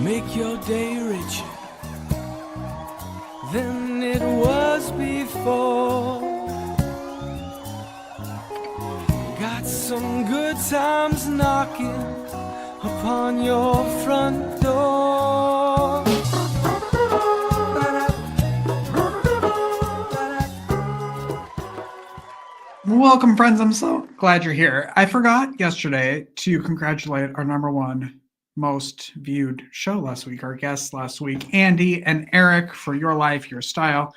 make your day richer than it was before. Got some good times knocking upon your front door. Welcome, friends. I'm so glad you're here. I forgot yesterday to congratulate our number one most viewed show last week, our guests last week, Andy and Eric, for Your Life, Your Style.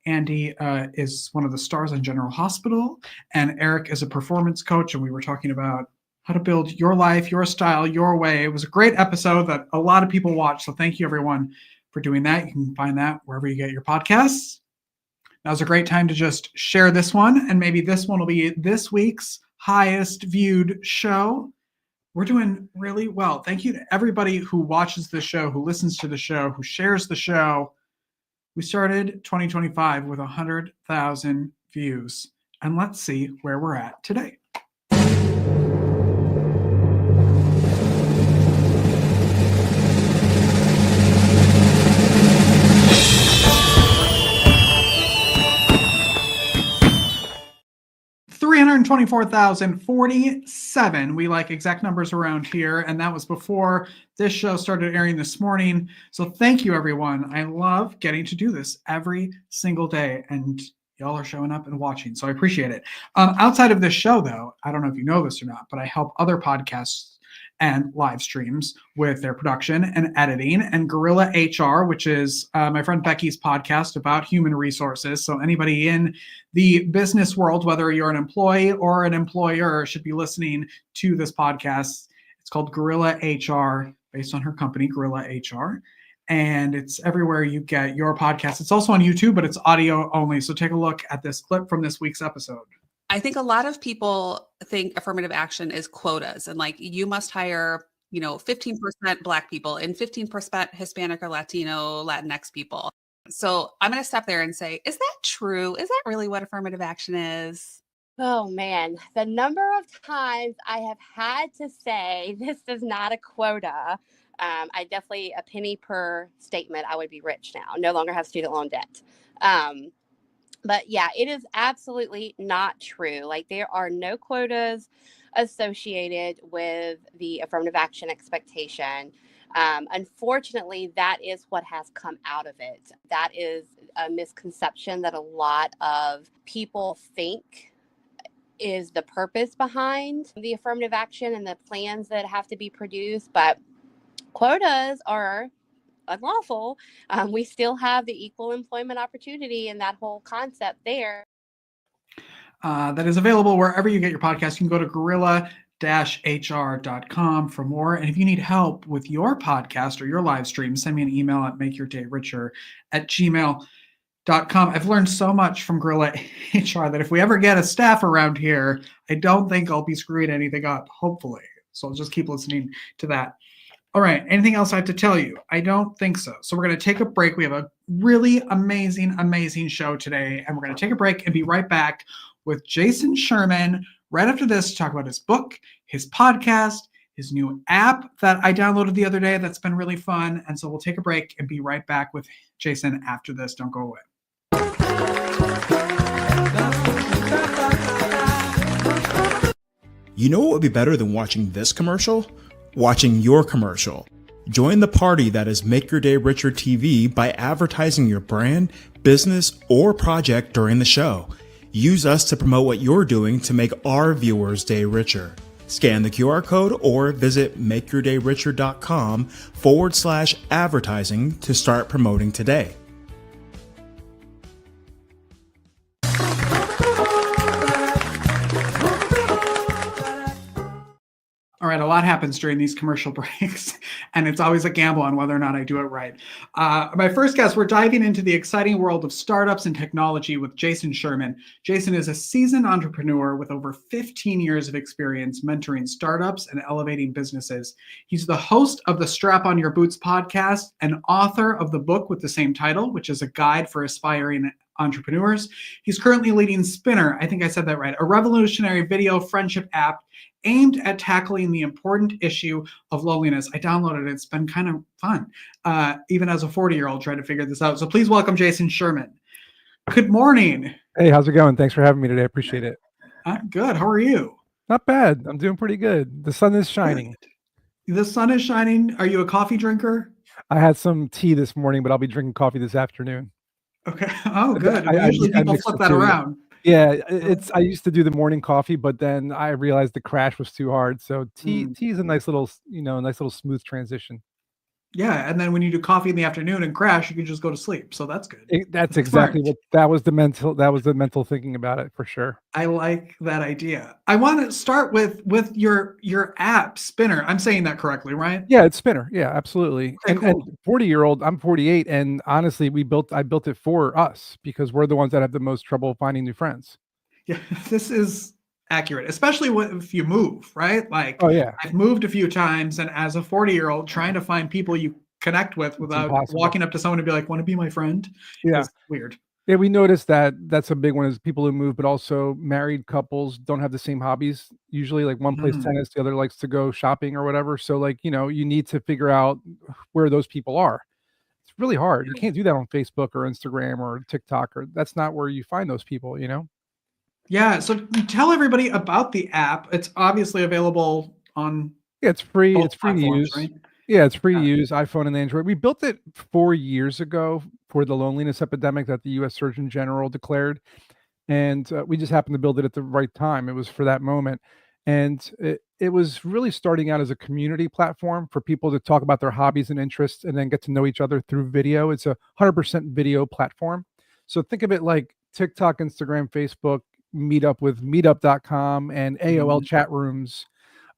Andy is one of the stars on General Hospital, and Eric is a performance coach, and we were talking about how to build your life, your style, your way. It was a great episode that a lot of people watched, so thank you, everyone, for doing that. You can find that wherever you get your podcasts. Now's a great time to just share this one, and maybe this one will be this week's highest viewed show. We're doing really well. Thank you to everybody who watches the show, who listens to the show, who shares the show. We started 2025 with 100,000 views, and let's see where we're at today. 324,047. We like exact numbers around here, and that was before this show started airing this morning. So thank you, everyone. I love getting to do this every single day, and y'all are showing up and watching, so I appreciate it. Outside of this show, though, I don't know if you know this or not, but I help other podcasts and live streams with their production and editing, and Gorilla HR, which is my friend Becky's podcast about human resources. So anybody in the business world, whether you're an employee or an employer, should be listening to this podcast. It's called Gorilla HR, based on her company, Gorilla HR. And it's everywhere you get your podcast. It's also on YouTube, but it's audio only. So take a look at this clip from this week's episode. I think a lot of people think affirmative action is quotas, and like you must hire, 15% Black people and 15% Hispanic or Latino, Latinx people. So I'm going to stop there and say, is that true? Is that really what affirmative action is? Oh man, the number of times I have had to say this is not a quota. I definitely, a penny per statement, I would be rich now, no longer have student loan debt. But yeah, it is absolutely not true. Like, there are no quotas associated with the affirmative action expectation. Unfortunately, that is what has come out of it. That is a misconception that a lot of people think is the purpose behind the affirmative action and the plans that have to be produced. But quotas are unlawful. We still have the equal employment opportunity and that whole concept there. That is available wherever you get your podcast. You can go to gorilla-hr.com for more. And if you need help with your podcast or your live stream, send me an email at makeyourdayricher@gmail.com. I've learned so much from Gorilla HR that if we ever get a staff around here, I don't think I'll be screwing anything up, hopefully. So I'll just keep listening to that. All right. Anything else I have to tell you? I don't think so. So we're going to take a break. We have a really amazing show today, and we're going to take a break and be right back with Jason Sherman right after this to talk about his book, his podcast, his new app that I downloaded the other day that's been really fun. And so we'll take a break and be right back with Jason after this. Don't go away. You know what would be better than watching this commercial? Watching your commercial. Join the party that is Make Your Day Richer TV by advertising your brand, business, or project during the show. Use us to promote what you're doing to make our viewers' day richer. Scan the QR code or visit makeyourdayricher.com/advertising to start promoting today. All right, a lot happens during these commercial breaks, and it's always a gamble on whether or not I do it right. My first guest, we're diving into the exciting world of startups and technology with Jason Sherman. Jason is a seasoned entrepreneur with over 15 years of experience mentoring startups and elevating businesses. He's the host of the Strap on Your Boots podcast and author of the book with the same title, which is a guide for aspiring entrepreneurs. He's currently leading Spinnr, I think I said that right, a revolutionary video friendship app aimed at tackling the important issue of loneliness. I downloaded it. It's been kind of fun, even as a 40-year-old trying to figure this out. So please welcome Jason Sherman. Good morning. Hey, how's it going? Thanks for having me today. I appreciate it. Good. How are you? Not bad. I'm doing pretty good. The sun is shining. Good. The sun is shining. Are you a coffee drinker? I had some tea this morning, but I'll be drinking coffee this afternoon. Okay. Oh, good. I Usually people mixed flip the that two. around. Yeah, I used to do the morning coffee, but then I realized the crash was too hard. So tea is a nice little, smooth transition. Yeah, and then when you do coffee in the afternoon and crash, you can just go to sleep. So that's good. That's exactly what that was the mental thinking about it for sure. I like that idea. I want to start with your app Spinnr. I'm saying that correctly, right? Yeah, it's Spinnr. Yeah, absolutely. Okay, cool. And 40-year-old, I'm 48, and honestly, I built it for us because we're the ones that have the most trouble finding new friends. Yeah, this is accurate, especially if you move, right? Like, oh yeah, I've moved a few times, and as a 40-year-old, trying to find people you connect with without walking up to someone and be like, "Want to be my friend?" is weird. Yeah, we noticed that's a big one is people who move, but also married couples don't have the same hobbies. Usually, like one plays tennis, the other likes to go shopping or whatever. So, like, you need to figure out where those people are. It's really hard. You can't do that on Facebook or Instagram or TikTok, or that's not where you find those people. Yeah, so tell everybody about the app. It's obviously available on it's free. both It's free to platforms, use. right? Yeah, it's free to use, iPhone and Android. We built it 4 years ago for the loneliness epidemic that the U.S. Surgeon General declared, and we just happened to build it at the right time. It was for that moment, and it was really starting out as a community platform for people to talk about their hobbies and interests, and then get to know each other through video. It's a 100% video platform, so think of it like TikTok, Instagram, Facebook, Meetup with Meetup.com, and AOL chat rooms.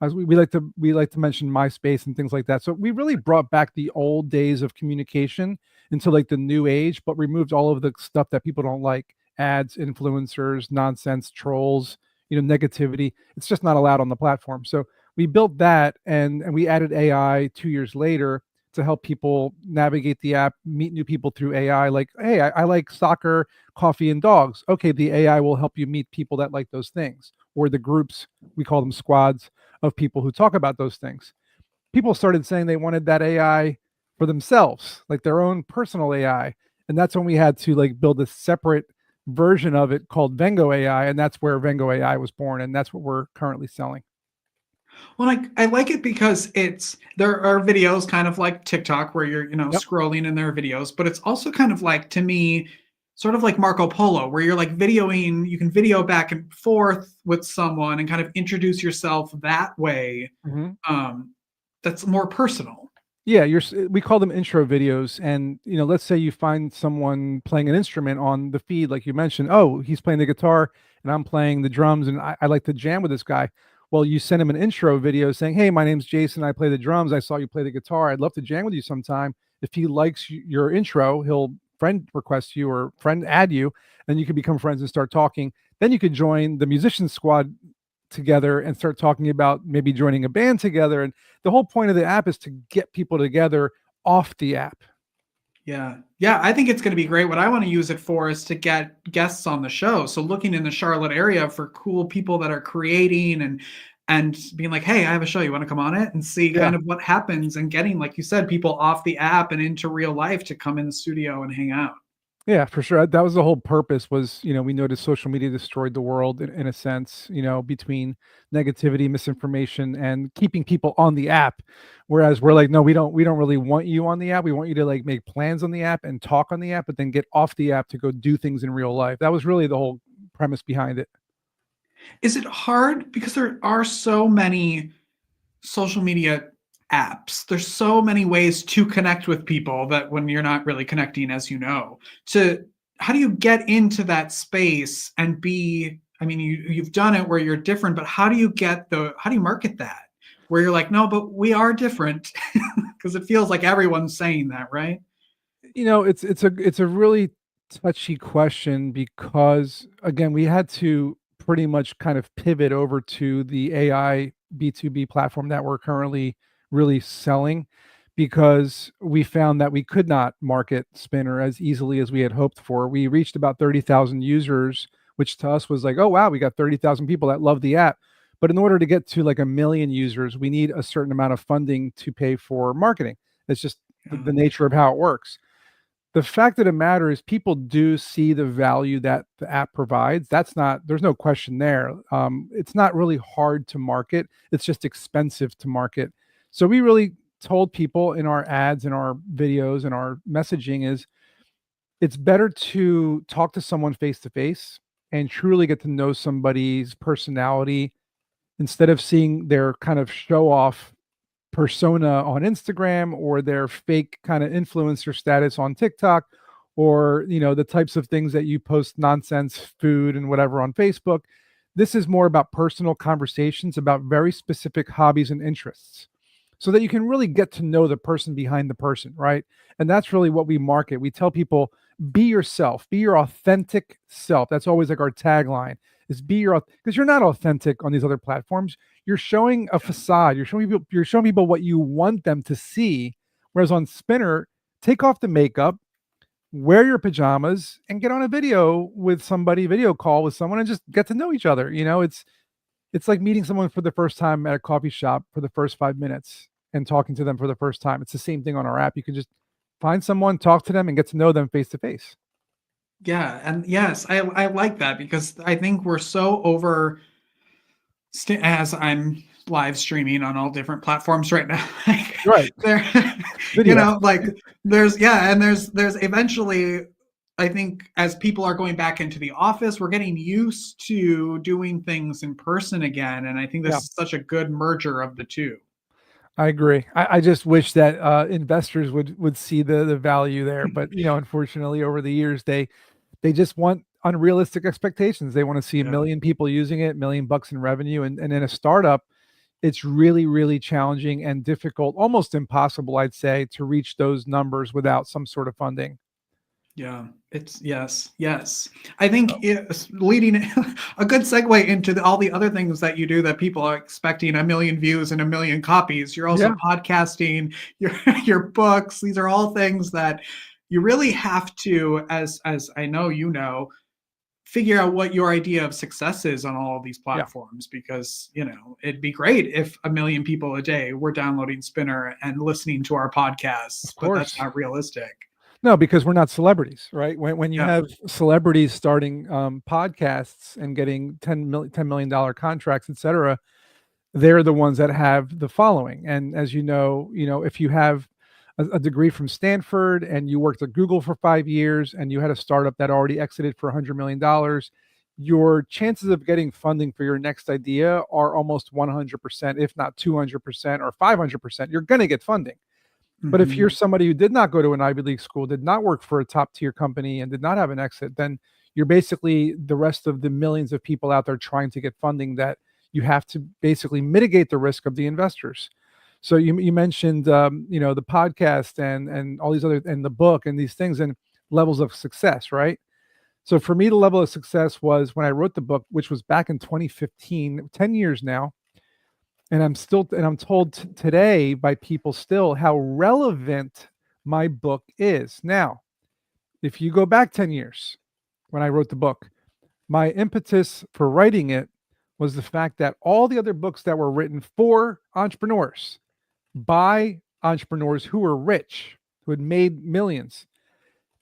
We like to mention MySpace and things like that. So we really brought back the old days of communication into like the new age, but removed all of the stuff that people don't like: ads, influencers, nonsense, trolls, negativity. It's just not allowed on the platform. So we built that, and we added AI 2 years later to help people navigate the app, meet new people through AI. Like, hey, I like soccer, coffee, and dogs. Okay, the AI will help you meet people that like those things, or the groups, we call them squads, of people who talk about those things. People started saying they wanted that AI for themselves, like their own personal AI. And that's when we had to like build a separate version of it called Vengo AI. And that's where Vengo AI was born. And that's what we're currently selling. Well, I like it because there are videos kind of like TikTok where you're, scrolling and there are videos, but it's also kind of like, to me, sort of like Marco Polo, where you're like videoing, you can video back and forth with someone and kind of introduce yourself that way. That's more personal. Yeah, we call them intro videos. And, let's say you find someone playing an instrument on the feed, like you mentioned. Oh, he's playing the guitar and I'm playing the drums, and I like to jam with this guy. Well, you send him an intro video saying, hey, my name's Jason. I play the drums. I saw you play the guitar. I'd love to jam with you sometime. If he likes your intro, he'll friend request you or friend add you, and you can become friends and start talking. Then you could join the musician squad together and start talking about maybe joining a band together. And the whole point of the app is to get people together off the app. Yeah, I think it's going to be great. What I want to use it for is to get guests on the show. So looking in the Charlotte area for cool people that are creating and being like, hey, I have a show. You want to come on it and see kind of what happens, and getting, like you said, people off the app and into real life to come in the studio and hang out. Yeah, for sure. That was the whole purpose was, we noticed social media destroyed the world in a sense, between negativity, misinformation, and keeping people on the app. Whereas we're like, no, we don't really want you on the app. We want you to like make plans on the app and talk on the app, but then get off the app to go do things in real life. That was really the whole premise behind it. Is it hard because there are so many social media apps? There's so many ways to connect with people that when you're not really connecting, as you know, how do you get into that space and you've done it where you're different, but how do you market that where you're like, no, but we are different? Because it feels like everyone's saying that, right? It's a really touchy question because, again, we had to pretty much kind of pivot over to the AI B2B platform that we're currently really selling, because we found that we could not market Spinnr as easily as we had hoped for. We reached about 30,000 users, which to us was like, oh, wow, we got 30,000 people that love the app. But in order to get to like 1 million users, we need a certain amount of funding to pay for marketing. It's just the nature of how it works. The fact of the matter is people do see the value that the app provides. There's no question there. It's not really hard to market. It's just expensive to market. So we really told people in our ads and our videos and our messaging is it's better to talk to someone face to face and truly get to know somebody's personality instead of seeing their kind of show off persona on Instagram or their fake kind of influencer status on TikTok, or the types of things that you post, nonsense food and whatever on Facebook. This is more about personal conversations about very specific hobbies and interests so that you can really get to know the person behind the person, right? And that's really what we market. We tell people, be yourself, be your authentic self. That's always like our tagline is because you're not authentic on these other platforms. You're showing a facade. You're showing people what you want them to see. Whereas on Spinnr, take off the makeup, wear your pajamas, and get on a video call with someone, and just get to know each other. It's like meeting someone for the first time at a coffee shop for the first 5 minutes and talking to them for the first time. It's the same thing on our app. You can just find someone, talk to them, and get to know them face to face. Yeah, and yes, I like that because I think we're so as I'm live streaming on all different platforms right now. Right. There, there's eventually, I think as people are going back into the office, we're getting used to doing things in person again. And I think this is such a good merger of the two. I agree. I just wish that investors would see the value there. But, unfortunately, over the years, they just want unrealistic expectations. They want to see 1 million people using it, $1 million in revenue. And in a startup, it's really, really challenging and difficult, almost impossible, I'd say, to reach those numbers without some sort of funding. Yeah, it's yes. I think it's leading a good segue into all the other things that you do that people are expecting 1 million views and 1 million copies. You're also podcasting, your books. These are all things that you really have to, as I know, figure out what your idea of success is on all of these platforms, because it'd be great if 1 million people a day were downloading Spinnr and listening to our podcasts, but that's not realistic. No, because we're not celebrities, right? When you have celebrities starting podcasts and getting $10 million contracts, et cetera, they're the ones that have the following. And as you know, if you have a degree from Stanford and you worked at Google for 5 years and you had a startup that already exited for $100 million, your chances of getting funding for your next idea are almost 100%, if not 200% or 500%. You're going to get funding. But if you're somebody who did not go to an Ivy League school, did not work for a top tier company, and did not have an exit, then you're basically the rest of the millions of people out there trying to get funding that you have to basically mitigate the risk of the investors. So you mentioned, the podcast and all these other, and the book and these things and levels of success, right? So for me, the level of success was when I wrote the book, which was back in 2015, 10 years now. And I'm told today by people still how relevant my book is. Now, if you go back 10 years when I wrote the book, my impetus for writing it was the fact that all the other books that were written for entrepreneurs by entrepreneurs who were rich, who had made millions,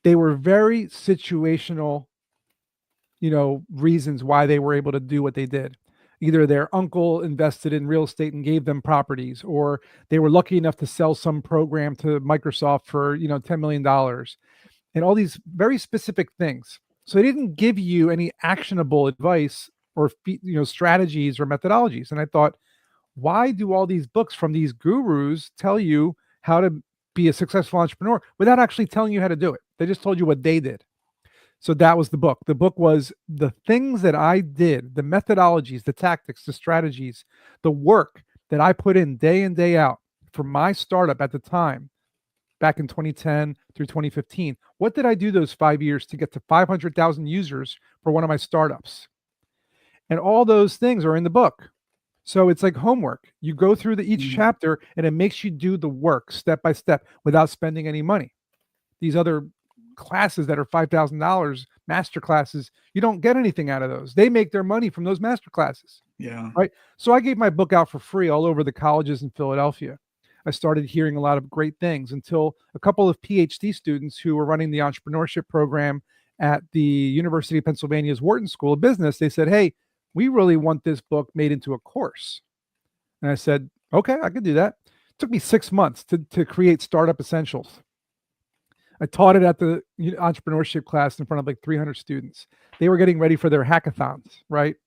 they were very situational, reasons why they were able to do what they did. Either their uncle invested in real estate and gave them properties, or they were lucky enough to sell some program to Microsoft for, $10 million, and all these very specific things. So they didn't give you any actionable advice or, strategies or methodologies. And I thought, why do all these books from these gurus tell you how to be a successful entrepreneur without actually telling you how to do it? They just told you what they did. So that was the book. The book was the things that I did, the methodologies, the tactics, the strategies, the work that I put in day out for my startup at the time, back in 2010 through 2015. What did I do those 5 years to get to 500,000 users for one of my startups? And all those things are in the book. So it's like homework. You go through each chapter and it makes you do the work step by step without spending any money. These other classes that are $5,000 master classes, you don't get anything out of those. They make their money from those master classes. Yeah. Right. So I gave my book out for free all over the colleges in Philadelphia. I started hearing a lot of great things until a couple of PhD students who were running the entrepreneurship program at the University of Pennsylvania's Wharton School of Business, they said, hey, we really want this book made into a course. And I said, okay, I could do that. It took me 6 months to create Startup Essentials. I taught it at the entrepreneurship class in front of like 300 students. They were getting ready for their hackathons, right?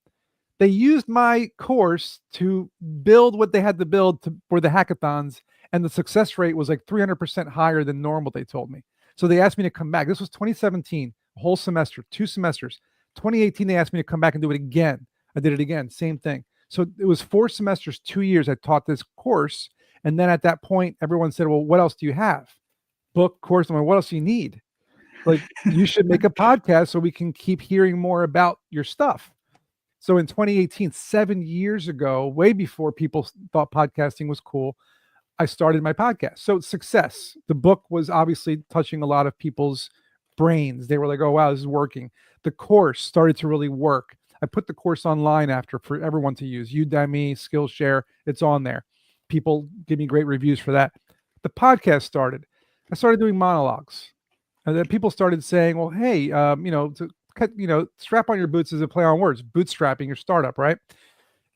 They used my course to build what they had to build for the hackathons, and the success rate was like 300% higher than normal, they told me. So they asked me to come back. This was 2017, a whole semester, 2 semesters. 2018, they asked me to come back and do it again. I did it again, same thing. So it was 4 semesters, 2 years I taught this course. And then at that point, everyone said, well, what else do you have? Book, course. I'm like, what else do you need? Like, you should make a podcast so we can keep hearing more about your stuff. So in 2018, 7 years ago, way before people thought podcasting was cool, I started my podcast. So success. The book was obviously touching a lot of people's brains. They were like, oh, wow, this is working. The course started to really work. I put the course online after for everyone to use. Udemy, Skillshare, it's on there. People give me great reviews for that. The podcast started. I started doing monologues. And then people started saying, well, hey, strap on your boots is a play on words, bootstrapping your startup, right?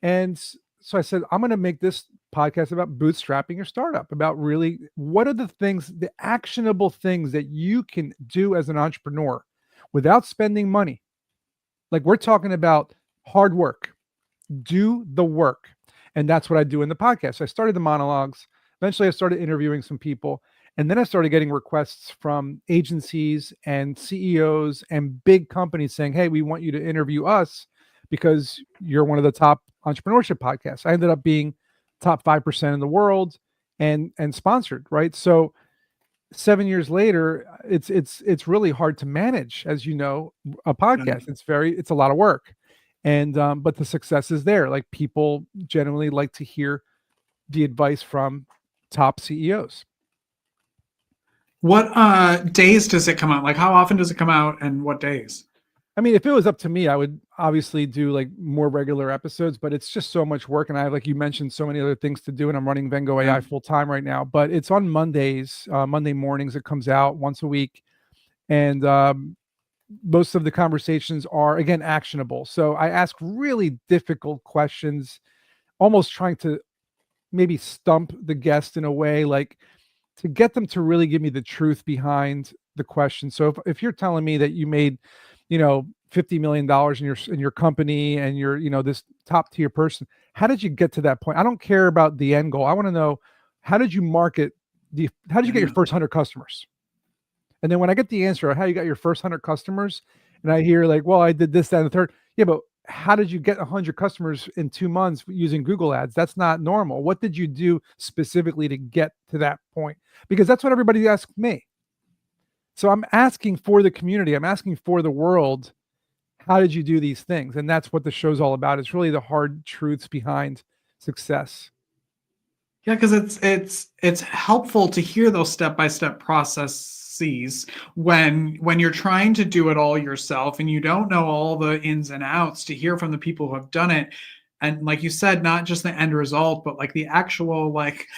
And so I said, I'm going to make this podcast about bootstrapping your startup, about really what are the things, the actionable things that you can do as an entrepreneur without spending money. Like, we're talking about hard work, do the work. And that's what I do in the podcast. So I started the monologues. Eventually I started interviewing some people. And then I started getting requests from agencies and CEOs and big companies saying, hey, we want you to interview us because you're one of the top entrepreneurship podcasts. I ended up being top 5% in the world and sponsored, right? So 7 years later, it's really hard to manage, as you know, a podcast. It's a lot of work. And but the success is there. Like, people generally like to hear the advice from top CEOs. What days does it come out? Like, how often does it come out and what days? I mean, if it was up to me, I would obviously do like more regular episodes, but it's just so much work. And I have, like you mentioned, so many other things to do. And I'm running Vengo AI full time right now, but it's on Mondays, Monday mornings. It comes out once a week. And most of the conversations are, again, actionable. So I ask really difficult questions, almost trying to maybe stump the guest in a way, like to get them to really give me the truth behind the question. So if you're telling me that you made, $50 million in your company and you're, this top tier person, how did you get to that point? I don't care about the end goal. I want to know, how did you market how did you get your first 100 customers? And then when I get the answer of how you got your first 100 customers, and I hear like, well, I did this, that, and the third. Yeah, but how did you get 100 customers in 2 months using Google ads? That's not normal. What did you do specifically to get to that point? Because that's what everybody asks me. So I'm asking for the community. I'm asking for the world. How did you do these things? And that's what the show's all about. It's really the hard truths behind success. Yeah, because it's helpful to hear those step-by-step processes when you're trying to do it all yourself and you don't know all the ins and outs, to hear from the people who have done it. And like you said, not just the end result, but like the actual, like,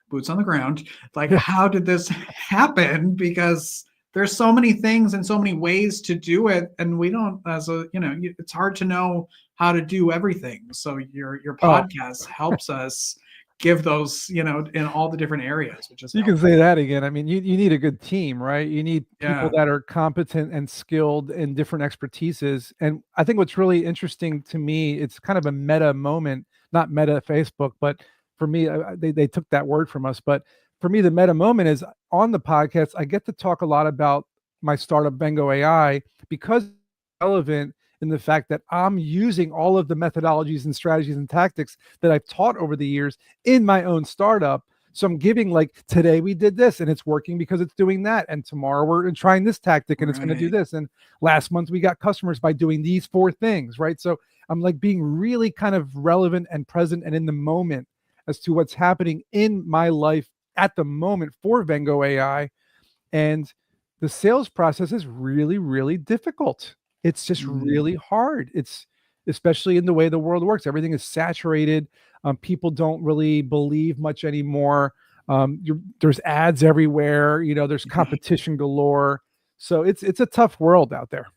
boots on the ground. Like, how did this happen? Because there's so many things and so many ways to do it, and we don't, it's hard to know how to do everything. So your podcast helps us give those, in all the different areas, which is you can say that again. I mean, you need a good team, right? You need people that are competent and skilled in different expertises. And I think what's really interesting to me, it's kind of a meta moment, not meta Facebook, but for me, they took that word from us. But for me, the meta moment is on the podcast, I get to talk a lot about my startup, Vengo AI, because it's relevant in the fact that I'm using all of the methodologies and strategies and tactics that I've taught over the years in my own startup. So I'm giving, like, today we did this and it's working because it's doing that. And tomorrow we're trying this tactic and it's going to do this. And last month we got customers by doing these 4 things, right? So I'm like being really kind of relevant and present and in the moment as to what's happening in my life at the moment for Vengo AI. And the sales process is really, really difficult. It's just really hard. It's especially in the way the world works. Everything is saturated. People don't really believe much anymore. There's ads everywhere. There's competition galore. So it's a tough world out there.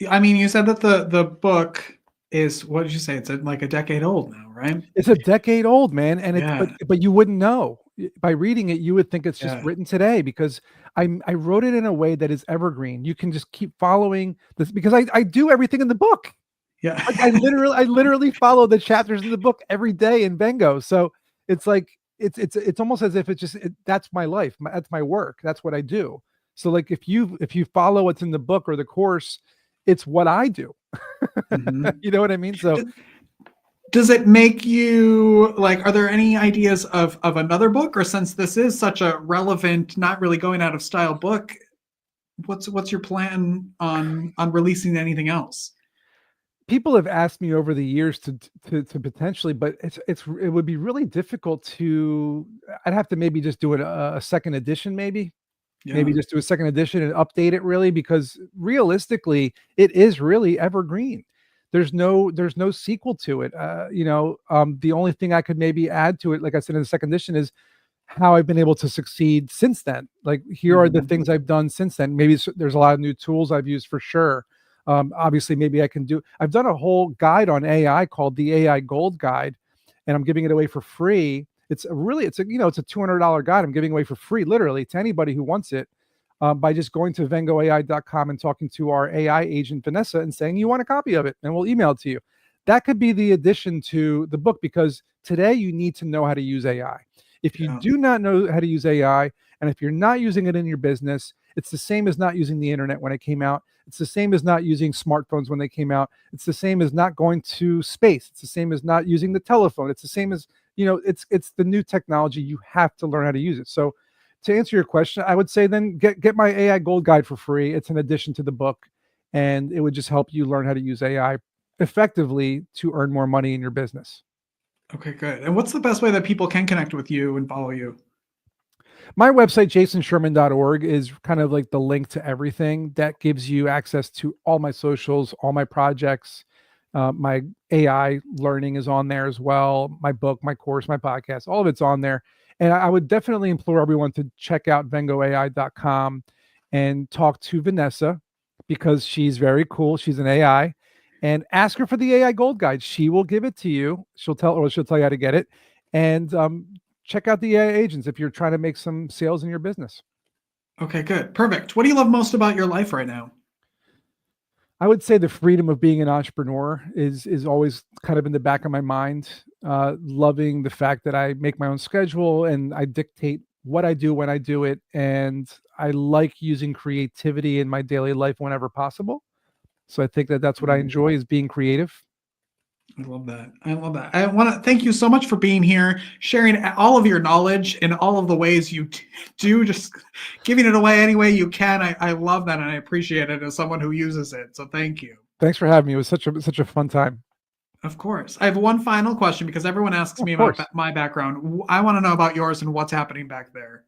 I mean, you said that the book is, what did you say? It's like a decade old now, right? It's a decade old, man. And but you wouldn't know by reading it. You would think it's just written today, because I wrote it in a way that is evergreen. You can just keep following this, because I do everything in the book. Yeah. Like I literally follow the chapters in the book every day in Vengo. So it's like, it's almost as if that's my life. That's my work. That's what I do. So like, if you follow what's in the book or the course, it's what I do. You know what I mean? So does it make you like, are there any ideas of another book, or since this is such a relevant, not really going out of style book, what's your plan on releasing anything else? people have asked me over the years to potentially, but it would be really difficult to. I'd have to maybe just do a second edition, maybe just do a second edition and update it, really, because realistically it is really evergreen. There's no sequel to it. The only thing I could maybe add to it, like I said in the second edition, is how I've been able to succeed since then. Like, here are the things I've done since then. Maybe there's a lot of new tools I've used, for sure. Obviously, maybe I've done a whole guide on AI called the AI Gold Guide, and I'm giving it away for free. It's a $200 guide I'm giving away for free, literally, to anybody who wants it, by just going to vengoai.com and talking to our AI agent, Vanessa, and saying you want a copy of it, and we'll email it to you. That could be the addition to the book, because today you need to know how to use AI. If you do not know how to use AI, and if you're not using it in your business, it's the same as not using the internet when it came out. It's the same as not using smartphones when they came out. It's the same as not going to space. It's the same as not using the telephone. It's the same as, it's the new technology. You have to learn how to use it. So to answer your question, I would say then get my AI Gold Guide for free. It's an addition to the book, and it would just help you learn how to use AI effectively to earn more money in your business. Okay, good. And what's the best way that people can connect with you and follow you? My website, jasonsherman.org, is kind of like the link to everything. That gives you access to all my socials, all my projects. My AI learning is on there as well. My book, my course, my podcast, all of it's on there. And I would definitely implore everyone to check out vengoai.com and talk to Vanessa, because she's very cool. She's an AI. And ask her for the AI Gold Guide. She will give it to you. She'll tell you how to get it. And check out the AI agents if you're trying to make some sales in your business. Okay, good. Perfect. What do you love most about your life right now? I would say the freedom of being an entrepreneur is always kind of in the back of my mind. Loving the fact that I make my own schedule and I dictate what I do when I do it. And I like using creativity in my daily life whenever possible. So I think that's what I enjoy, is being creative. I love that. I love that. I want to thank you so much for being here, sharing all of your knowledge in all of the ways you do, just giving it away any way you can. I love that, and I appreciate it as someone who uses it. So thank you. Thanks for having me. It was such a fun time. Of course. I have one final question, because everyone asks me about my background. I want to know about yours and what's happening back there.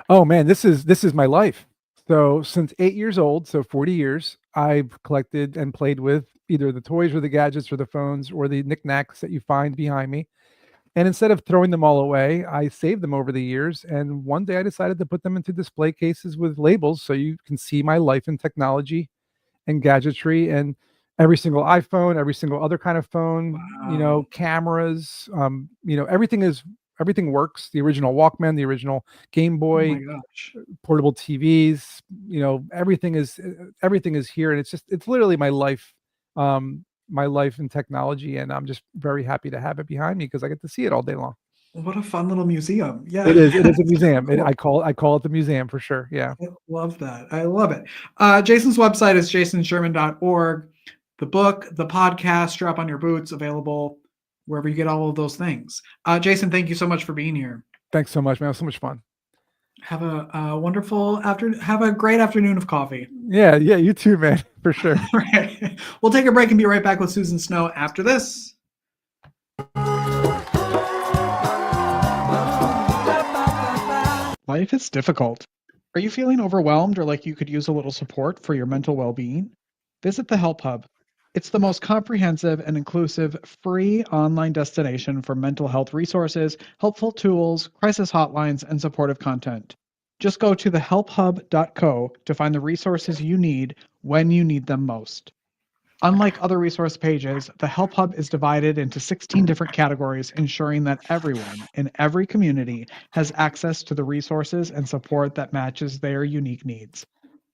Oh man, this is my life. So since 8 years old, so 40 years, I've collected and played with either the toys or the gadgets or the phones or the knickknacks that you find behind me. And instead of throwing them all away, I saved them over the years. And one day I decided to put them into display cases with labels, so you can see my life in technology and gadgetry, and every single iPhone, every single other kind of phone, cameras, everything works. The original Walkman, the original Game Boy, oh my gosh, portable TVs, everything is here. And it's literally my life in technology. And I'm just very happy to have it behind me, because I get to see it all day long. What a fun little museum. Yeah, it is a museum. Cool. I call it the museum for sure. Yeah. I love that. I love it. Jason's website is jasonsherman.org. The book, the podcast, Strap on Your Boots, available wherever you get all of those things. Jason, thank you so much for being here. Thanks so much, man. It was so much fun. Have a wonderful afternoon. Have a great afternoon of coffee. Yeah, you too, man, for sure. Right. We'll take a break and be right back with Susan Snow after this. Life is difficult. Are you feeling overwhelmed or like you could use a little support for your mental well-being? Visit the Help Hub. It's the most comprehensive and inclusive free online destination for mental health resources, helpful tools, crisis hotlines, and supportive content. Just go to thehelphub.co to find the resources you need when you need them most. Unlike other resource pages, the Help Hub is divided into 16 different categories, ensuring that everyone in every community has access to the resources and support that matches their unique needs.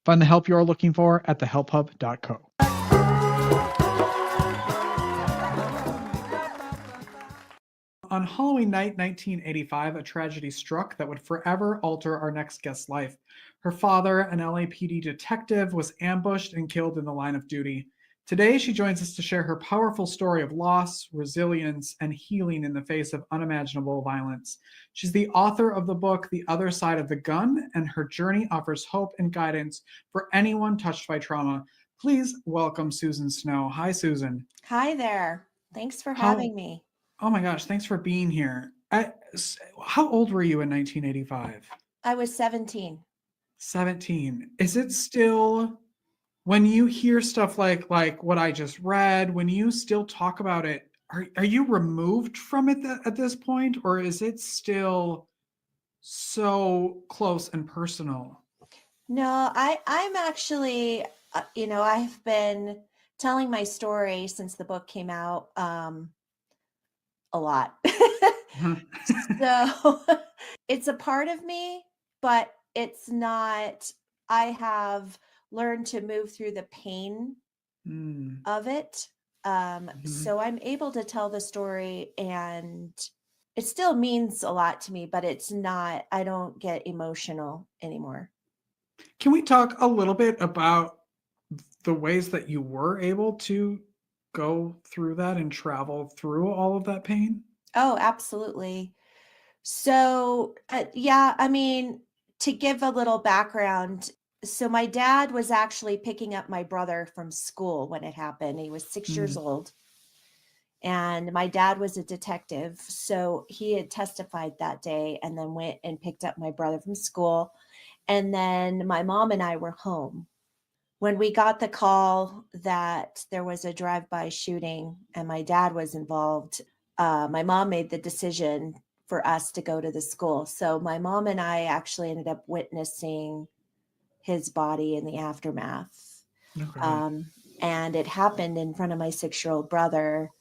Find the help you're looking for at thehelphub.co. On Halloween night 1985, a tragedy struck that would forever alter our next guest's life. Her father, an LAPD detective, was ambushed and killed in the line of duty. Today, she joins us to share her powerful story of loss, resilience, and healing in the face of unimaginable violence. She's the author of the book, The Other Side of the Gun, and her journey offers hope and guidance for anyone touched by trauma. Please welcome Susan Snow. Hi, Susan. Hi there. Thanks for How- having me. Oh my gosh, thanks for being here. How old were you in 1985? I was 17. 17. Is it still, when you hear stuff like what I just read, when you still talk about it, are you removed from it at this point, or is it still so close and personal? No, I'm actually, I've been telling my story since the book came out a lot. So it's a part of me, but it's not, I have learned to move through the pain of it. So I'm able to tell the story, and it still means a lot to me, but it's not, I don't get emotional anymore. Can we talk a little bit about the ways that you were able to go through that and travel through all of that pain? Oh, absolutely. So, yeah, I mean, to give a little background, so my dad was actually picking up my brother from school when it happened. He was 6 years old, and my dad was a detective. So he had testified that day and then went and picked up my brother from school. And then my mom and I were home. When we got the call that there was a drive-by shooting and my dad was involved, my mom made the decision for us to go to the school. So my mom and I actually ended up witnessing his body in the aftermath. Okay. And it happened in front of my 6-year-old brother,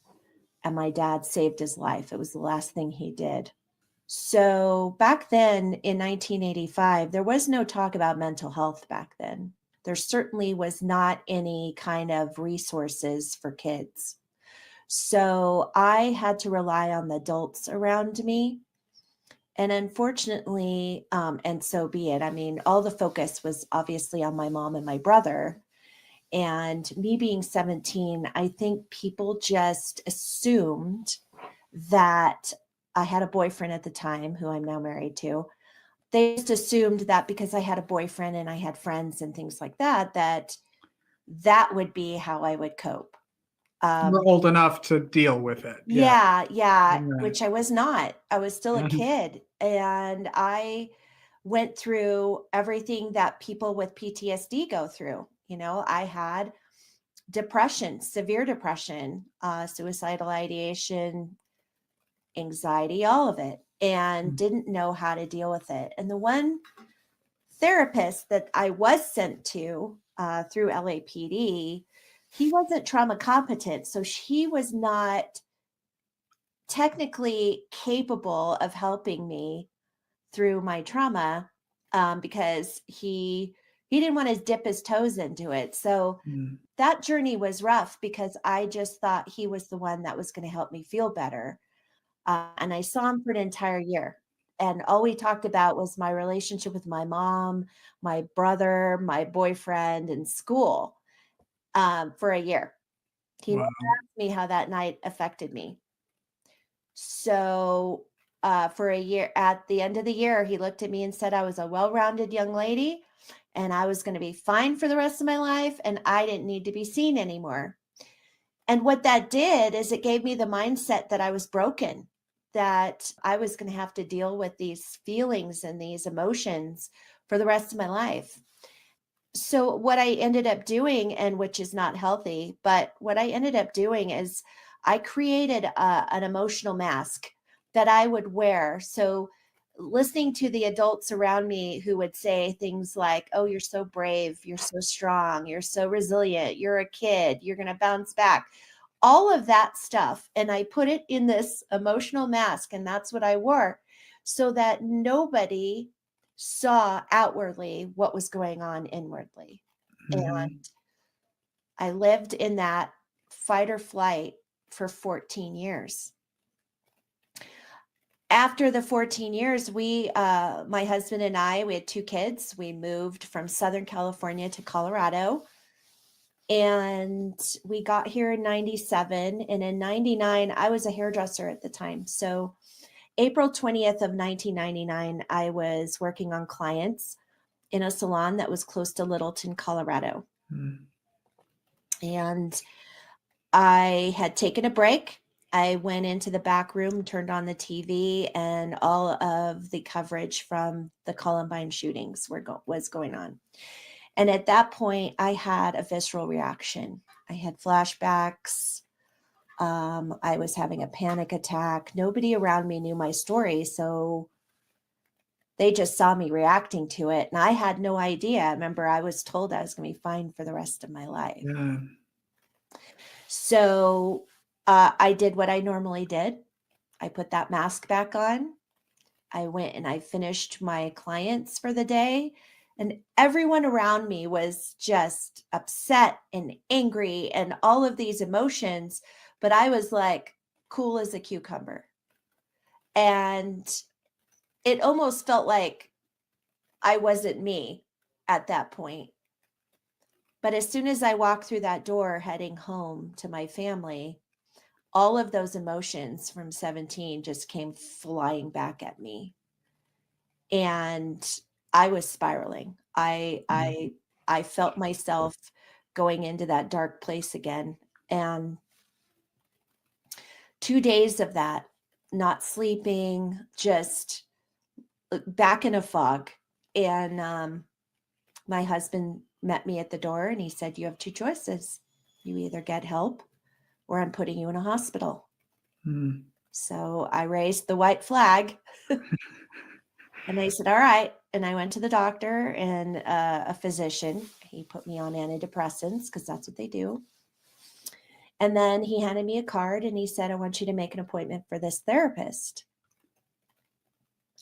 and my dad saved his life. It was the last thing he did. So back then in 1985, there was no talk about mental health back then. There certainly was not any kind of resources for kids. So I had to rely on the adults around me. And unfortunately, and so be it. I mean, all the focus was obviously on my mom and my brother. And me being 17, I think people just assumed that I had a boyfriend at the time, who I'm now married to. They just assumed that because I had a boyfriend and I had friends and things like that, that would be how I would cope. We're old enough to deal with it. Yeah, Right. which I was not. I was still a Yeah. kid, and I went through everything that people with PTSD go through. You know, I had depression, severe depression, suicidal ideation, anxiety, all of it, and didn't know how to deal with it. And the one therapist that I was sent to through LAPD, he wasn't trauma competent. So he was not technically capable of helping me through my trauma because he didn't want to dip his toes into it. So that journey was rough because I just thought he was the one that was going to help me feel better. And I saw him for an entire year. And all we talked about was my relationship with my mom, my brother, my boyfriend, and school for a year. He Wow. never asked me how that night affected me. So for a year. At the end of the year, he looked at me and said I was a well-rounded young lady and I was going to be fine for the rest of my life and I didn't need to be seen anymore. And what that did is it gave me the mindset that I was broken, that I was going to have to deal with these feelings and these emotions for the rest of my life. So what I ended up doing, and which is not healthy, but what I ended up doing is I created an emotional mask that I would wear. So listening to the adults around me who would say things like, oh, you're so brave, you're so strong, you're so resilient, you're a kid, you're going to bounce back, all of that stuff. And I put it in this emotional mask, and that's what I wore, so that nobody saw outwardly what was going on inwardly. And I lived in that fight or flight for 14 years. After the 14 years, my husband and I, we had 2 kids. We moved from Southern California to Colorado, and we got here in 97. And in 99, I was a hairdresser at the time. So April 20th of 1999, I was working on clients in a salon that was close to Littleton, Colorado. And I had taken a break. I went into the back room, turned on the TV, and all of the coverage from the Columbine shootings was going on. And at that point, I had a visceral reaction. I had flashbacks. I was having a panic attack. Nobody around me knew my story, so they just saw me reacting to it. And I had no idea. I remember I was told I was going to be fine for the rest of my life. Yeah. So I did what I normally did. I put that mask back on. I went and I finished my clients for the day. And everyone around me was just upset and angry and all of these emotions. But I was like cool as a cucumber. And it almost felt like I wasn't me at that point. But as soon as I walked through that door heading home to my family, all of those emotions from 17 just came flying back at me. And I was spiraling. I felt myself going into that dark place again. And 2 days of that, not sleeping, just back in a fog. And my husband met me at the door and he said, you have 2 choices. You either get help or I'm putting you in a hospital. So I raised the white flag and I said, all right. And I went to the doctor and a physician. He put me on antidepressants because that's what they do. And then he handed me a card and he said, I want you to make an appointment for this therapist.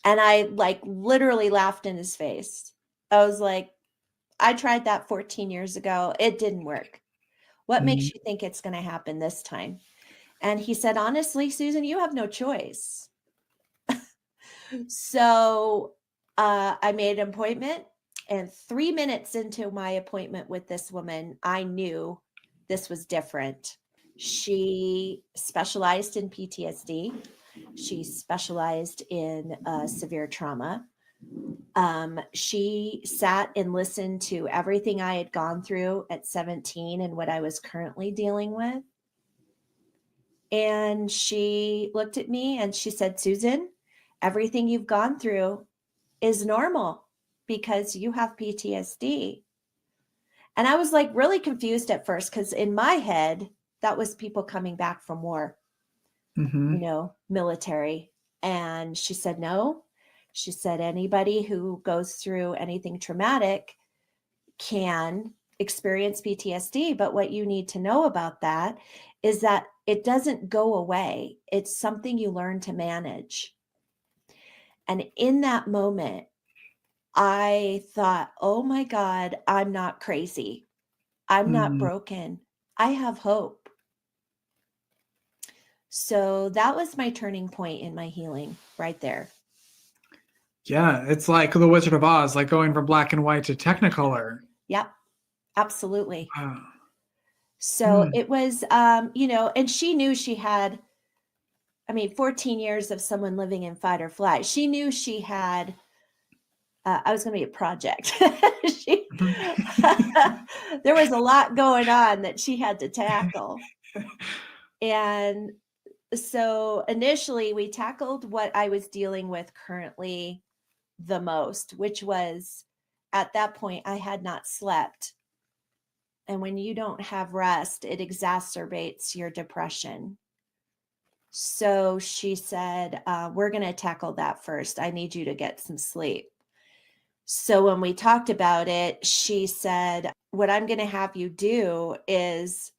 And I literally laughed in his face. I was like, I tried that 14 years ago. It didn't work. What makes you think it's going to happen this time? And he said, honestly, Susan, you have no choice. So I made an appointment, and 3 minutes into my appointment with this woman, I knew this was different. She specialized in PTSD. She specialized in severe trauma. She sat and listened to everything I had gone through at 17 and what I was currently dealing with. And she looked at me and she said, Susan, everything you've gone through is normal because you have PTSD. And I was really confused at first because in my head, that was people coming back from war, military. And she said, no. She said, anybody who goes through anything traumatic can experience PTSD. But what you need to know about that is that it doesn't go away. It's something you learn to manage. And in that moment, I thought, oh my God, I'm not crazy. I'm not broken. I have hope. So that was my turning point in my healing right there. Yeah, it's like the Wizard of Oz, like going from black and white to Technicolor. Yep, absolutely. Wow. So it was, and she knew she had 14 years of someone living in fight or flight. She knew she had, I was going to be a project. There was a lot going on that she had to tackle. And so initially we tackled what I was dealing with currently the most, which was at that point I had not slept. And when you don't have rest, it exacerbates your depression. So she said, we're going to tackle that first. I need you to get some sleep. So when we talked about it, she said, what I'm going to have you do is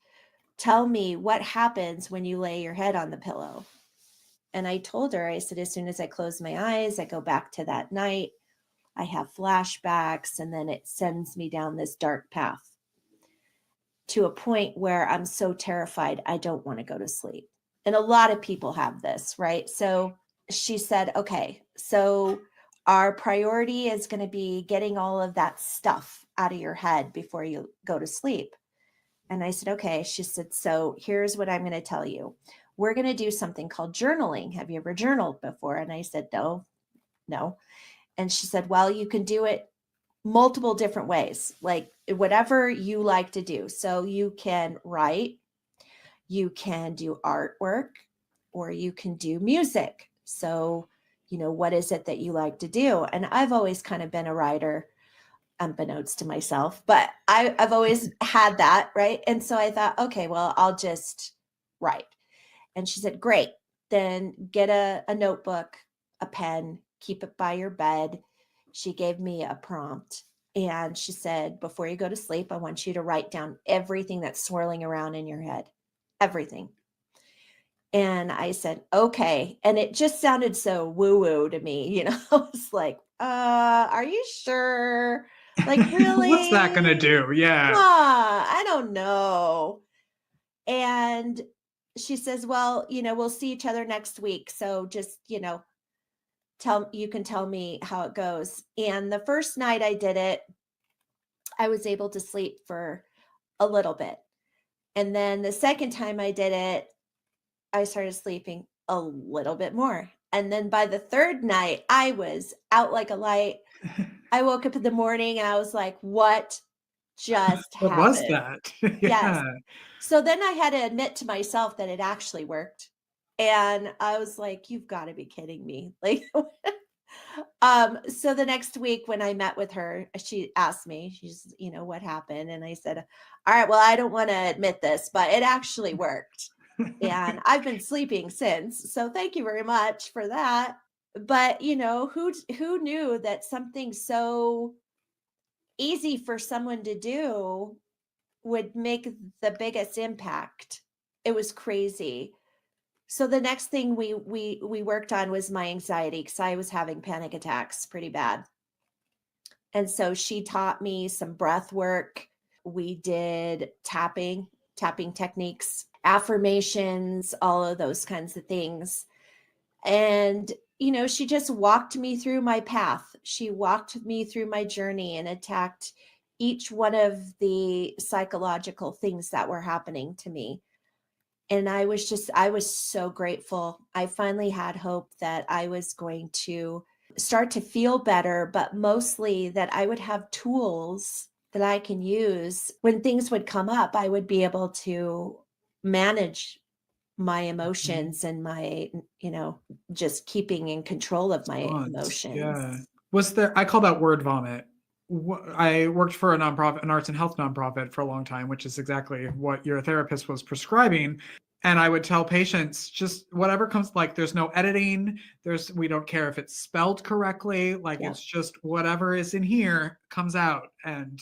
tell me what happens when you lay your head on the pillow. And I told her, I said, as soon as I close my eyes, I go back to that night. I have flashbacks, and then it sends me down this dark path to a point where I'm so terrified I don't want to go to sleep. And a lot of people have this, right? So she said, okay, so our priority is going to be getting all of that stuff out of your head before you go to sleep. And I said, okay. She said, so here's what I'm going to tell you. We're going to do something called journaling. Have you ever journaled before? And I said, no. And she said, well, you can do it multiple different ways, like whatever you like to do. So you can write, you can do artwork, or you can do music. So, what is it that you like to do? And I've always kind of been a writer, unbeknownst to myself, but I've always had that, right? And so I thought, okay, well, I'll just write. And she said, great. Then get a notebook, a pen, keep it by your bed. She gave me a prompt. And she said, before you go to sleep, I want you to write down everything that's swirling around in your head. Everything. And I said, okay. And it just sounded so woo-woo to me. I was like, are you sure? Like, really? What's that going to do? Yeah. I don't know. And she says, well, we'll see each other next week. So just, you can tell me how it goes. And the first night I did it, I was able to sleep for a little bit. And then the second time I did it, I started sleeping a little bit more. And then by the third night, I was out like a light. I woke up in the morning and I was like, what just What happened? was that? Yes. Yeah. So then I had to admit to myself that it actually worked. And I was like, you've got to be kidding me. Like, so the next week when I met with her, she asked me, she's, what happened? And I said, all right, well, I don't want to admit this, but it actually worked. And I've been sleeping since. So thank you very much for that. But, who knew that something so easy for someone to do would make the biggest impact? It was crazy. So the next thing we worked on was my anxiety, because I was having panic attacks pretty bad. And so she taught me some breath work. We did tapping techniques, affirmations, all of those kinds of things. And, she just walked me through my path. She walked me through my journey and attacked each one of the psychological things that were happening to me. And I was so grateful. I finally had hope that I was going to start to feel better, but mostly that I would have tools that I can use when things would come up. I would be able to manage my emotions and my, just keeping in control of my emotions. Yeah. I call that word vomit. I worked for a nonprofit, an arts and health nonprofit for a long time, which is exactly what your therapist was prescribing. And I would tell patients, just whatever comes, like there's no editing. We don't care if it's spelled correctly. Like It's just whatever is in here comes out. And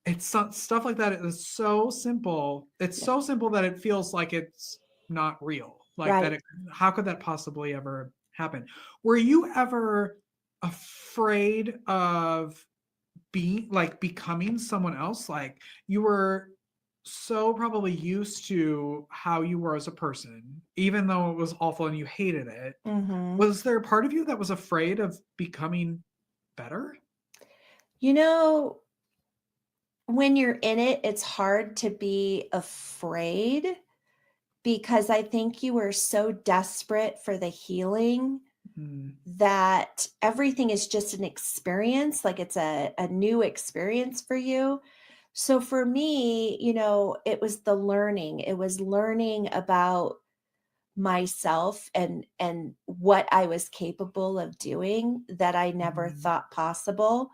it's stuff like that. It is so simple. It's so simple that it feels like it's not real. Like how could that possibly ever happen? Were you ever afraid of becoming someone else? Like you were so probably used to how you were as a person, even though it was awful and you hated it. Mm-hmm. Was there a part of you that was afraid of becoming better? When you're in it, it's hard to be afraid, because I think you were so desperate for the healing Mm. that everything is just an experience, like it's a new experience for you. So for me, it was the learning. It was learning about myself and what I was capable of doing that I never Mhm. thought possible.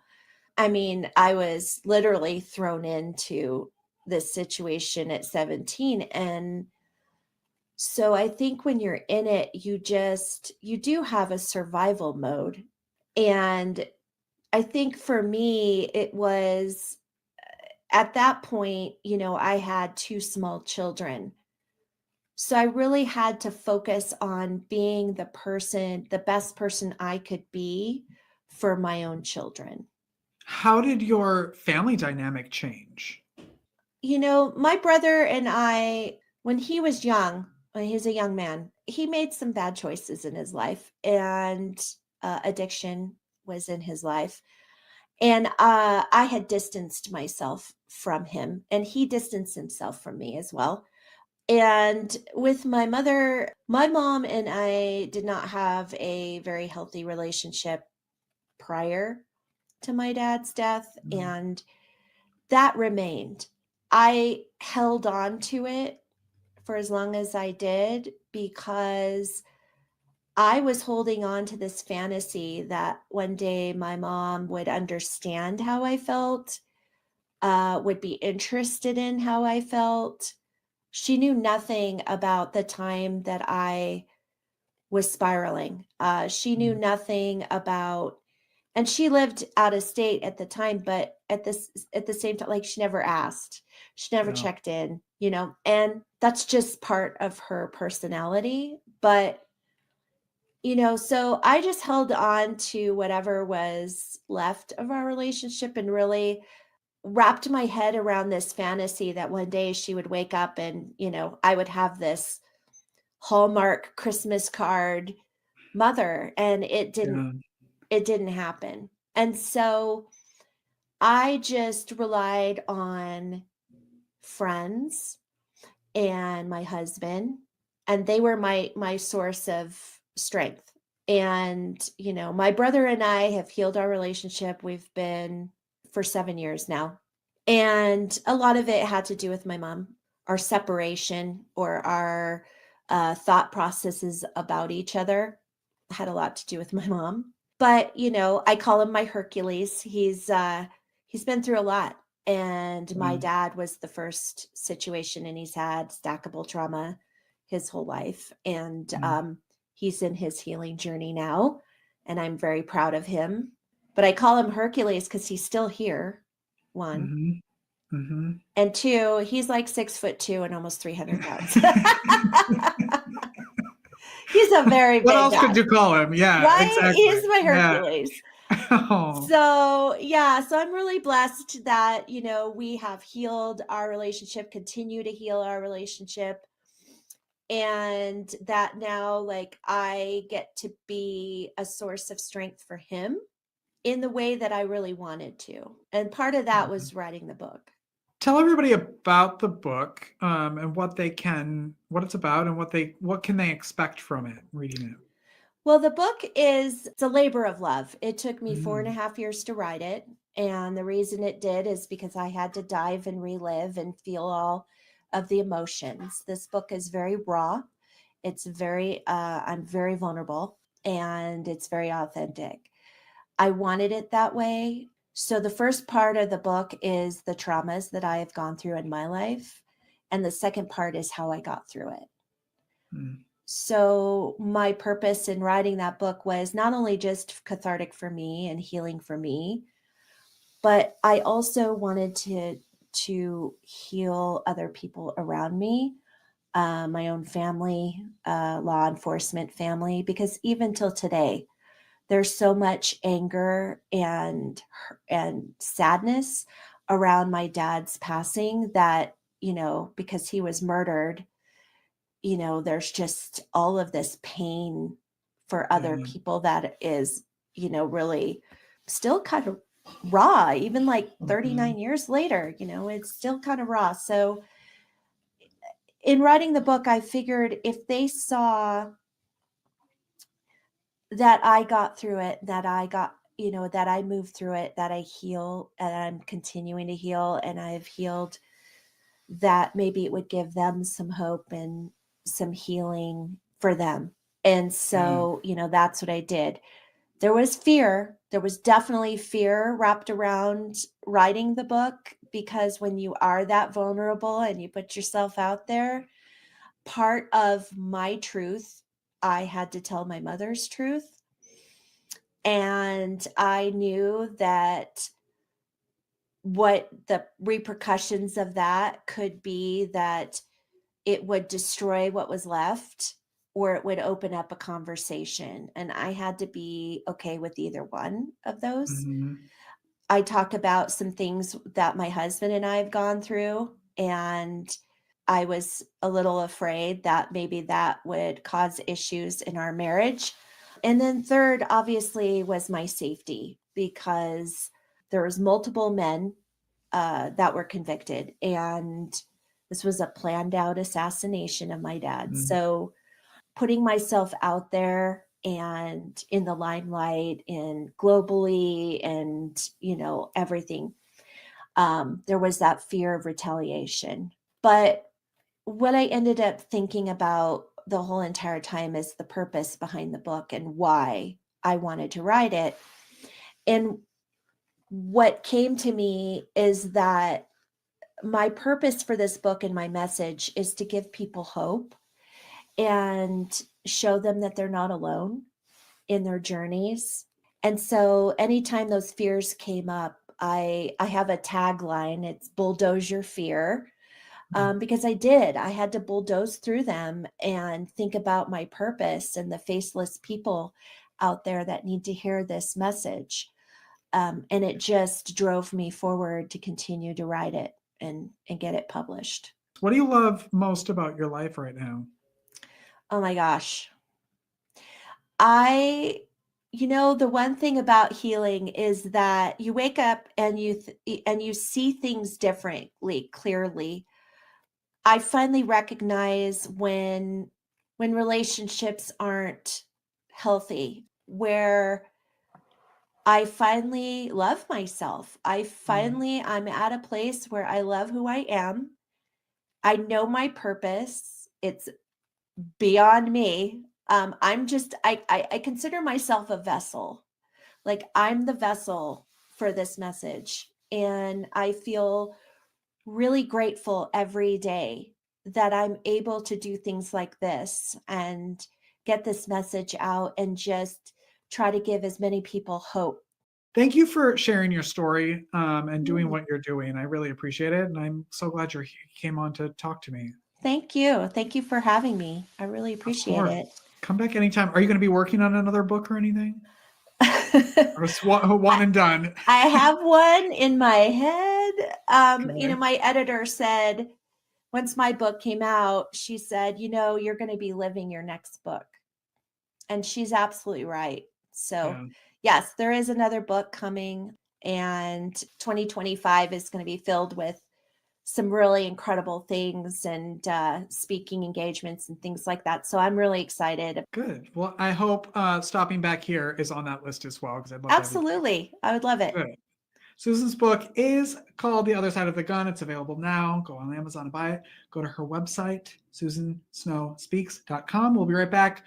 I mean, I was literally thrown into this situation at 17, and so I think when you're in it, you do have a survival mode. And I think for me, it was at that point, I had two small children. So I really had to focus on being the best person I could be for my own children. How did your family dynamic change? My brother and I, when he was young, when he was a young man, he made some bad choices in his life, and addiction was in his life. And I had distanced myself from him, and he distanced himself from me as well. And with my mother, my mom and I did not have a very healthy relationship prior to my dad's death, Mm. and that remained. I held on to it for as long as I did because I was holding on to this fantasy that one day my mom would understand how I felt, would be interested in how I felt. She knew nothing about the time that I was spiraling. She knew Mm. nothing about, and she lived out of state at the time, but at the same time, like she never asked, she never Yeah. checked in, and that's just part of her personality. But so I just held on to whatever was left of our relationship and really wrapped my head around this fantasy that one day she would wake up and, I would have this Hallmark Christmas card mother, and Yeah. it didn't happen. And so I just relied on friends and my husband, and they were my source of strength. And my brother and I have healed our relationship. We've been for 7 years now, and a lot of it had to do with my mom. Our separation, or our thought processes about each other, had a lot to do with my mom. But I call him my Hercules. He's been through a lot, and my Yeah. dad was the first situation, and he's had stackable trauma his whole life, and Mm. he's in his healing journey now, and I'm very proud of him. But I call him Hercules because he's still here, one. Mhm. Mhm. And two, he's like 6'2" and almost 300 pounds. He's a very What big else could guy, you call him? Yeah, right? exactly. He's my Yeah. Hercules. Oh. So, yeah, so I'm really blessed that, we have healed our relationship, continue to heal our relationship, and that now, like, I get to be a source of strength for him in the way that I really wanted to. And part of that Mhm. was writing the book. Tell everybody about the book, and what it's about, and what can they expect from it reading it. Well, the book it's a labor of love. It took me four and a Mm. half years to write it. And the reason it did is because I had to dive and relive and feel all of the emotions. This book is very raw. I'm very vulnerable, and it's very authentic. I wanted it that way. So the first part of the book is the traumas that I have gone through in my life. And the second part is how I got through it. Mm. So my purpose in writing that book was not only just cathartic for me and healing for me, but I also wanted to heal other people around me, my own family, law enforcement family, because even till today, there's so much anger and sadness around my dad's passing that, because he was murdered, there's just all of this pain for other Yeah. people that is, really still kind of raw, even like Mhm. 39 years later, it's still kind of raw. So in writing the book, I figured if they saw that I got through it, that I got, that I moved through it, that I heal and I'm continuing to heal and I've healed, that maybe it would give them some hope and some healing for them. And so, that's what I did. There was fear. There was definitely fear wrapped around writing the book, because when you are that vulnerable and you put yourself out there, part of my truth, I had to tell my mother's truth. And I knew that what the repercussions of that could be, that it would destroy what was left or it would open up a conversation. And I had to be okay with either one of those. Mm-hmm. I talk about some things that my husband and I have gone through, and I was a little afraid that maybe that would cause issues in our marriage. And then third, obviously, was my safety, because there was multiple men that were convicted, and this was a planned out assassination of my dad. Mm. So putting myself out there and in the limelight and globally and, everything, there was that fear of retaliation. But what I ended up thinking about the whole entire time is the purpose behind the book and why I wanted to write it. And what came to me is that my purpose for this book and my message is to give people hope and show them that they're not alone in their journeys. And so anytime those fears came up, I have a tagline. It's bulldoze your fear. Because I had to bulldoze through them and think about my purpose and the faceless people out there that need to hear this message. And it just drove me forward to continue to write it and get it published. What do you love most about your life right now? Oh my gosh. The one thing about healing is that you wake up and you see things differently, clearly. I finally recognize when relationships aren't healthy, where I finally love myself. I'm at a place where I love who I am. I know my purpose. It's beyond me. I consider myself a vessel. Like, I'm the vessel for this message. And I feel really grateful every day that I'm able to do things like this and get this message out and just try to give as many people hope. Thank you for sharing your story and doing what you're doing. I really appreciate it. And I'm so glad you came on to talk to me. Thank you. Thank you for having me. I really appreciate it. Come back anytime. Are you going to be working on another book or anything? Or just one and done? I have one in my head. My editor said, once my book came out, she said, you're going to be living your next book. And she's absolutely right. So yes, there is another book coming, and 2025 is going to be filled with some really incredible things and speaking engagements and things like that. So I'm really excited. Good. Well, I hope stopping back here is on that list as well, because I'd love Absolutely. I would love it. Good. Susan's book is called The Other Side of the Gun. It's available now. Go on Amazon and buy it. Go to her website, susansnowspeaks.com. We'll be right back.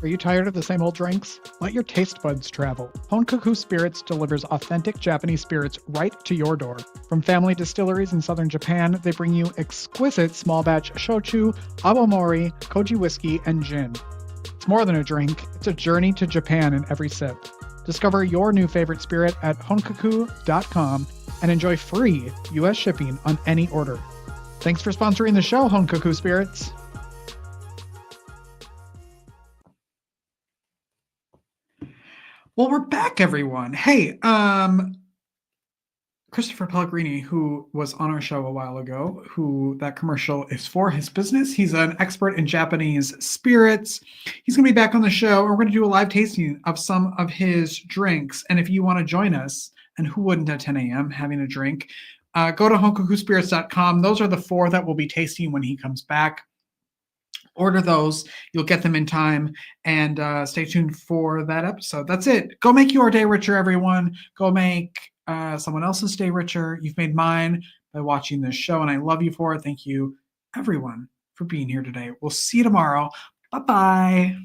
Are you tired of the same old drinks? Let your taste buds travel. Honkaku Spirits delivers authentic Japanese spirits right to your door. From family distilleries in southern Japan, they bring you exquisite small batch shochu, awamori, koji whiskey, and gin. It's more than a drink, it's a journey to Japan in every sip. Discover your new favorite spirit at honkaku.com and enjoy free U.S. shipping on any order. Thanks for sponsoring the show, Honkaku Spirits. Well, we're back, everyone. Hey, Christopher Pellegrini, who was on our show a while ago, who that commercial is for his business. He's an expert in Japanese spirits. He's going to be back on the show, and we're going to do a live tasting of some of his drinks. And if you want to join us And who wouldn't at 10 a.m. having a drink? Go to homecookoospirits.com. Those are the 4 that we'll be tasting when he comes back. Order those. You'll get them in time. And stay tuned for that episode. That's it. Go make your day richer, everyone. Go make someone else's day richer. You've made mine by watching this show, and I love you for it. Thank you, everyone, for being here today. We'll see you tomorrow. Bye-bye.